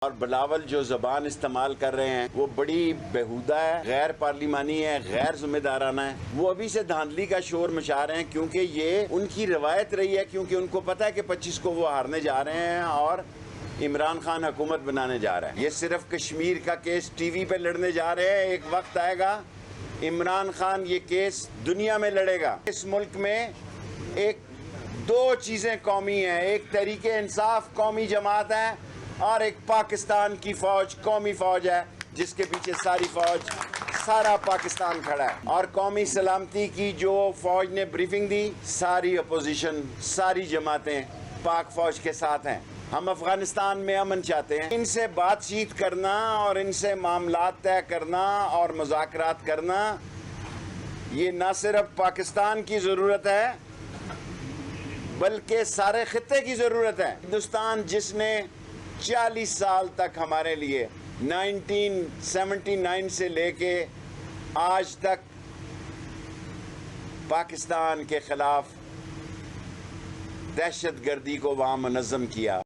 اور بلاول جو زبان استعمال کر رہے ہیں وہ بڑی بےہودہ ہے، غیر پارلیمانی ہے، غیر ذمہ دارانہ ہے. وہ ابھی سے دھاندلی کا شور مچا رہے ہیں کیونکہ یہ ان کی روایت رہی ہے، کیونکہ ان کو پتہ ہے کہ 25 کو وہ ہارنے جا رہے ہیں اور عمران خان حکومت بنانے جا رہے ہیں. یہ صرف کشمیر کا کیس ٹی وی پہ لڑنے جا رہے ہیں. ایک وقت آئے گا عمران خان یہ کیس دنیا میں لڑے گا. اس ملک میں دو چیزیں قومی ہیں، ایک تحریک انصاف قومی جماعت ہے اور ایک پاکستان کی فوج قومی فوج ہے جس کے پیچھے ساری فوج سارا پاکستان کھڑا ہے. اور قومی سلامتی کی جو فوج نے بریفنگ دی، ساری اپوزیشن ساری جماعتیں پاک فوج کے ساتھ ہیں. ہم افغانستان میں امن چاہتے ہیں. ان سے بات چیت کرنا اور ان سے معاملات طے کرنا اور مذاکرات کرنا یہ نہ صرف پاکستان کی ضرورت ہے بلکہ سارے خطے کی ضرورت ہے. ہندوستان جس نے 40 سال تک ہمارے لیے 1979 سے لے کے آج تک پاکستان کے خلاف دہشت گردی کو وہاں منظم کیا.